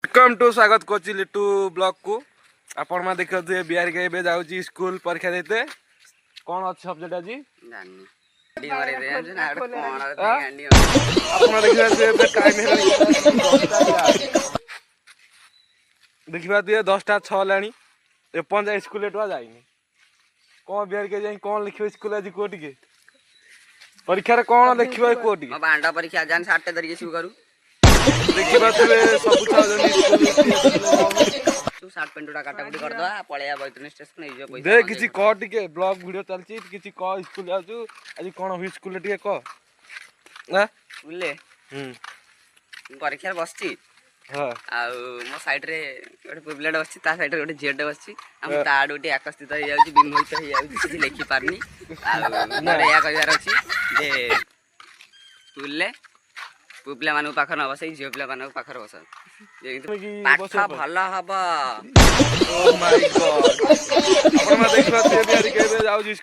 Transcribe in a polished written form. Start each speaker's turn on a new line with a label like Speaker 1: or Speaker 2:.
Speaker 1: welcome to स्वागत Kochi लिटू blog को आपण मा देखते बिहार के एबे जाउची स्कूल परीक्षा देते कौन अच्छे सब्जेक्ट आज
Speaker 2: जानी डी मारे दे जान ना कोन गांडी
Speaker 1: आपण देखिबा जे एबे टाइम हे देखिबा दिए 10टा 6 लानी ए पंजा स्कूल एटवा जाइनी कौन बिहार के जाई कौन लिखिबो स्कूल आज कोटी के परीक्षा रे कौन लिखिबो कोटी
Speaker 2: म बांडा परीक्षा जान 60 तरीके शुरू करू
Speaker 1: देखिबा तुबे सब छा जनी
Speaker 2: तू 60 पेंटुडा काटाकुटी कर दवा पळेया बैतने स्टेशन ए जो पैसा
Speaker 1: दे किछि क टिके ब्लॉग वीडियो चलछि किछि क स्कूल जाउछु आज कोन हुई स्कूल टिके क ना
Speaker 2: बुले परीक्षा बसछि
Speaker 1: हां
Speaker 2: आ मो साइड रे गोटे पुबलेट बसछि ता साइड रे गोटे जेड बसछि हम ता आडुटी एकस्थित हो जाउछि बिमोहित हो जाउछि किछि लिखि पारनी आ मोरे या कहियार अछि जे स्कूल ले पुबले मानु पाखर न बसै झियो पिला मानु पाखर बस पाठ भल हब
Speaker 1: ओ माय गॉड आपण मा देखबा ते बिहार के एबे जाउछि